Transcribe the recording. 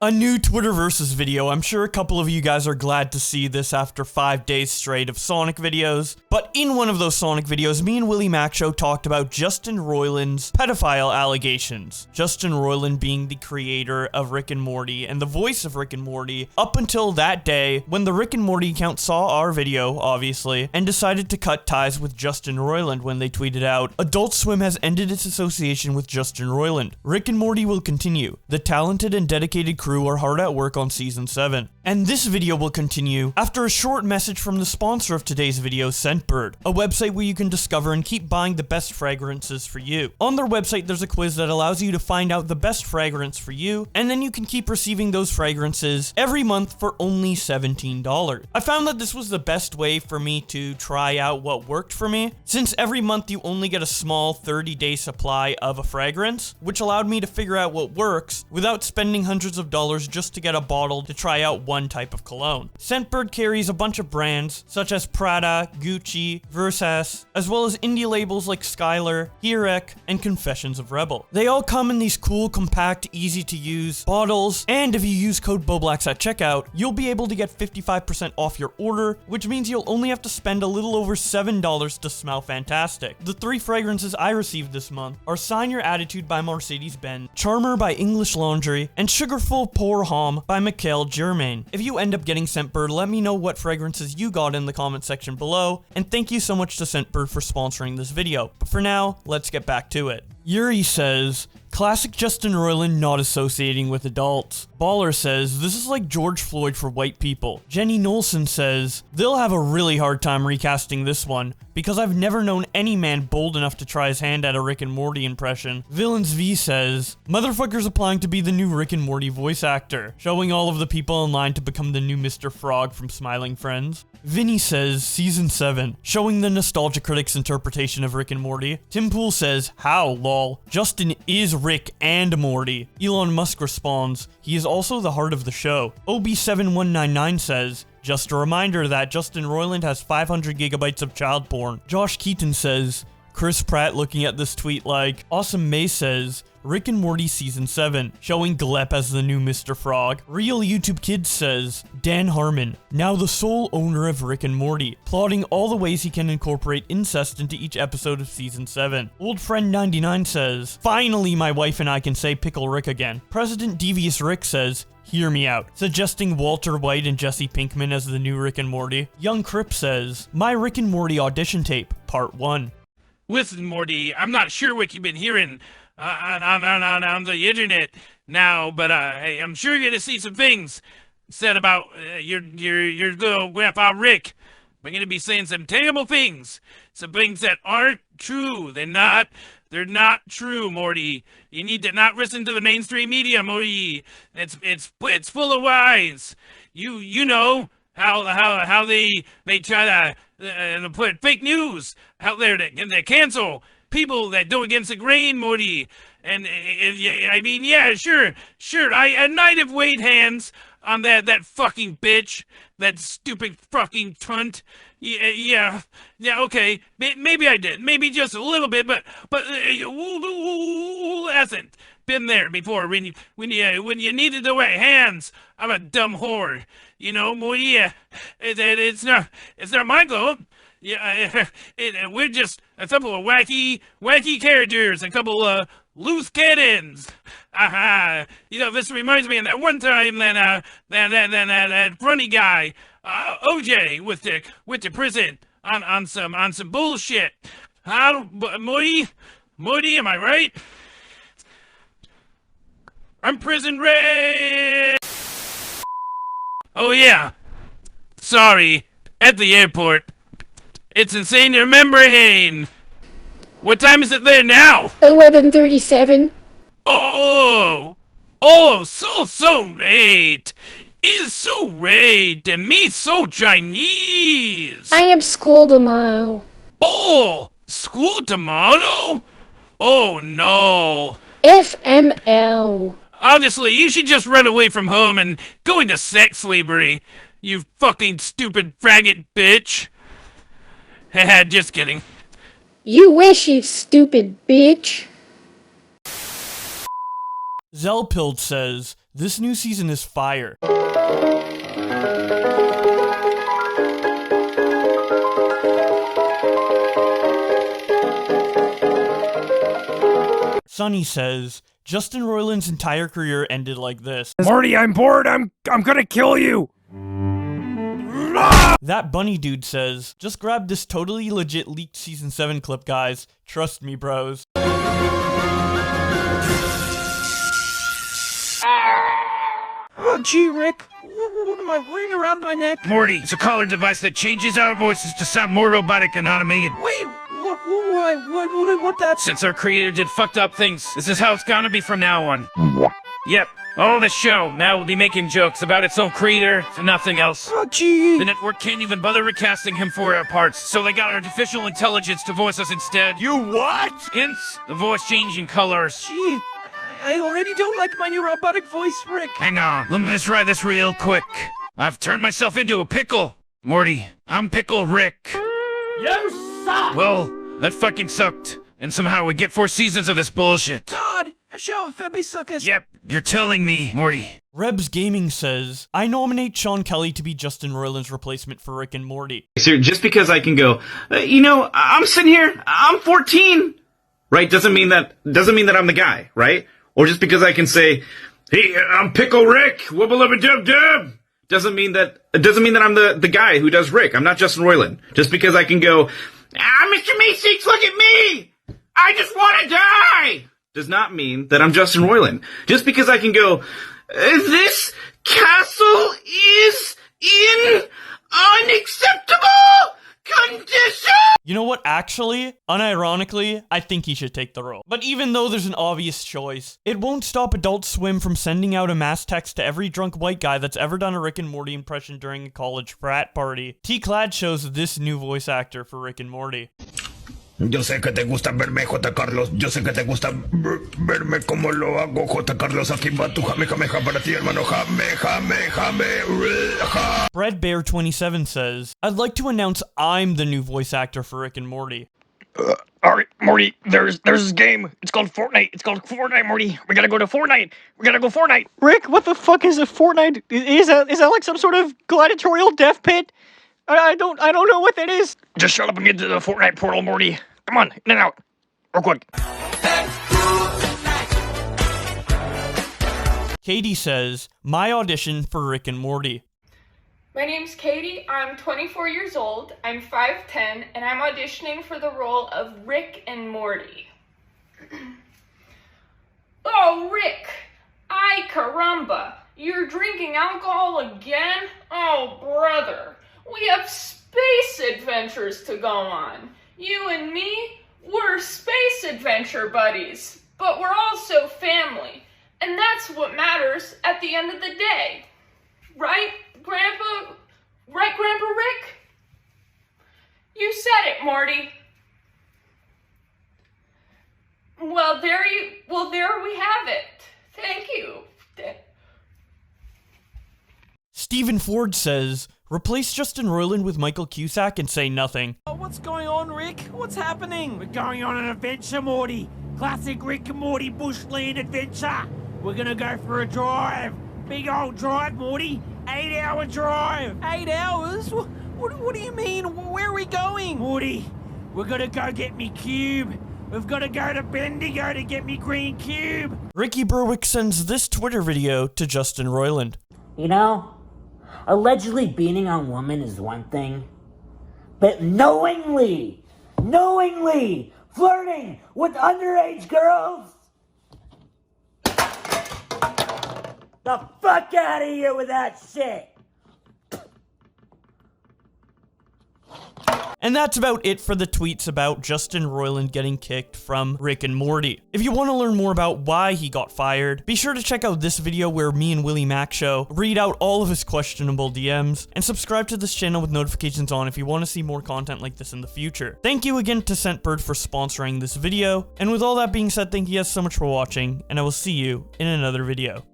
A new Twitterversus video. I'm sure a couple of you guys are glad to see this after 5 days straight of Sonic videos. But in one of those Sonic videos, me and Willie Macho talked about Justin Roiland's pedophile allegations. Justin Roiland being the creator of Rick and Morty and the voice of Rick and Morty up until that day when the Rick and Morty account saw our video, obviously, and decided to cut ties with Justin Roiland when they tweeted out, "Adult Swim has ended its association with Justin Roiland. Rick and Morty will continue. The talented and dedicated crew are hard at work on season 7. And this video will continue after a short message from the sponsor of today's video, Scentbird, a website where you can discover and keep buying the best fragrances for you. On their website, there's a quiz that allows you to find out the best fragrance for you, and then you can keep receiving those fragrances every month for only $17. I found that this was the best way for me to try out what worked for me, since every month you only get a small 30-day supply of a fragrance, which allowed me to figure out what works without spending hundreds of dollars just to get a bottle to try out one type of cologne. Scentbird carries a bunch of brands such as Prada, Gucci, Versace, as well as indie labels like Skylar, Hirek, and Confessions of Rebel. They all come in these cool, compact, easy to use bottles, and if you use code BOBLAX at checkout, you'll be able to get 55% off your order, which means you'll only have to spend a little over $7 to smell fantastic. The 3 fragrances I received this month are Sign Your Attitude by Mercedes-Benz, Charmer by English Laundry, and Sugarful Pour Homme by Mikhail Germain. If you end up getting Scentbird, let me know what fragrances you got in the comment section below, and thank you so much to Scentbird for sponsoring this video. But for now, let's get back to it. Yuri says, classic Justin Roiland not associating with adults. Baller says, this is like George Floyd for white people. Jenny Nolson says, they'll have a really hard time recasting this one, because I've never known any man bold enough to try his hand at a Rick and Morty impression. Villains V says, motherfucker's applying to be the new Rick and Morty voice actor, showing all of the people in line to become the new Mr. Frog from Smiling Friends. Vinny says, season 7, showing the nostalgia critic's interpretation of Rick and Morty. Tim Pool says, how, lol. Justin is Rick and Morty. Elon Musk responds, he is also the heart of the show. OB7199 says, just a reminder that Justin Roiland has 500 gigabytes of child porn. Josh Keaton says, Chris Pratt looking at this tweet like, Awesome May says, Rick and Morty Season 7, showing Glep as the new Mr. Frog. Real YouTube Kids says, Dan Harmon, now the sole owner of Rick and Morty, plotting all the ways he can incorporate incest into each episode of Season 7. Old Friend 99 says, finally my wife and I can say Pickle Rick again. President Devious Rick says, hear me out, suggesting Walter White and Jesse Pinkman as the new Rick and Morty. Young Crip says, my Rick and Morty audition tape, part 1. Listen, Morty, I'm not sure what you've been hearing on the internet now, but hey, I'm sure you're gonna see some things said about your little grandpa Rick. We're gonna be saying some terrible things, some things that aren't true. They're not true, Morty. You need to not listen to the mainstream media, Morty. It's full of lies. You know how they try to put fake news out there to cancel people that go against the grain, Morty. And I mean, yeah, sure. I might have weighed hands on that fucking bitch, that stupid fucking cunt. Yeah, okay. Maybe I did. Maybe just a little bit, but who hasn't been there before when you needed to weigh hands on a dumb whore? You know, Morty, yeah, it's not my fault. Yeah, we're just a couple of wacky characters, a couple of loose cannons. You know, this reminds me of that one time that funny guy, OJ, with the prison on some bullshit. Morty, am I right? I'm prison ready. Oh yeah, sorry, at the airport. It's insane to remember, Hane. What time is it there now? 11:37. Oh, so late. It's so late, and me so Chinese. I have school tomorrow. Oh, school tomorrow? Oh no. FML. Honestly, you should just run away from home and go into sex slavery. You fucking stupid faggot bitch. Haha, just kidding. You wish, you stupid bitch. Zelpild says, This new season is fire. Sonny says, Justin Roiland's entire career ended like this. Morty, I'm bored. I'm gonna kill you. That bunny dude says, just grab this totally legit leaked season 7 clip, guys. Trust me, bros. Oh, gee, Rick. What am I wearing around my neck? Morty, it's a collar device that changes our voices to sound more robotic and automated. Wait, what that? Since our creator did fucked up things, this is how it's gonna be from now on. Yep, all the show now will be making jokes about its own creator and nothing else. Oh, gee. The network can't even bother recasting him for our parts, so they got artificial intelligence to voice us instead. You what? Hence, the voice changing colors. Gee, I already don't like my new robotic voice, Rick. Hang on, let me just try this real quick. I've turned myself into a pickle. Morty, I'm Pickle Rick. You suck! Well, that fucking sucked. And somehow we get 4 seasons of this bullshit. God, show Febby suckers. Yep, you're telling me, Morty. Rebs Gaming says, I nominate Sean Kelly to be Justin Roiland's replacement for Rick and Morty. So just because I can go, I'm sitting here, I'm 14, right? Doesn't mean that I'm the guy, right? Or just because I can say, hey, I'm Pickle Rick, wubba-lubba-dub-dub, doesn't mean that I'm the guy who does Rick. I'm not Justin Roiland. Just because I can go, Mr. Meeseeks, look at me! I just want to die! Does not mean that I'm Justin Roiland. Just because I can go, this castle is in unacceptable condition! You know what, actually, unironically, I think he should take the role. But even though there's an obvious choice, it won't stop Adult Swim from sending out a mass text to every drunk white guy that's ever done a Rick and Morty impression during a college frat party. T-Clad shows this new voice actor for Rick and Morty. Yo sé que te gusta verme, J. Carlos. Yo sé que te gusta verme como lo hago, J. Carlos. Aquí va tu jame, jame, jame para ti, hermano. Jame, jame, jame. Bread Bear 27 says, I'd like to announce I'm the new voice actor for Rick and Morty. Alright, Morty, there's this game. It's called Fortnite, Morty. We gotta go to Fortnite. We gotta go Fortnite. Rick, what the fuck is a Fortnite? Is that like some sort of gladiatorial death pit? I don't know what that is. Just shut up and get to the Fortnite portal, Morty. Come on, in and out. Real quick. Katie says, my audition for Rick and Morty. My name's Katie, I'm 24 years old, I'm 5'10", and I'm auditioning for the role of Rick and Morty. Oh, Rick! Ay caramba! You're drinking alcohol again? Oh, brother! We have space adventures to go on. You and me, we're space adventure buddies, but we're also family, and that's what matters at the end of the day. Right, Grandpa? Right, Grandpa Rick? You said it, Morty. Well, there we have it. Thank you. Stephen Ford says, replace Justin Roiland with Michael Cusack and say nothing. Oh, what's going on, Rick? What's happening? We're going on an adventure, Morty. Classic Rick and Morty bushland adventure. We're gonna go for a drive. Big old drive, Morty. 8-hour drive. 8 hours? What do you mean? Where are we going? Morty, we're gonna go get me cube. We've gotta go to Bendigo to get me green cube. Ricky Berwick sends this Twitter video to Justin Roiland. You know, allegedly beating on women is one thing, but knowingly flirting with underage girls? The fuck out of here with that shit! And that's about it for the tweets about Justin Roiland getting kicked from Rick and Morty. If you want to learn more about why he got fired, be sure to check out this video where me and Willie Mac Show read out all of his questionable DMs, and subscribe to this channel with notifications on if you want to see more content like this in the future. Thank you again to Scentbird for sponsoring this video, and with all that being said, thank you guys so much for watching, and I will see you in another video.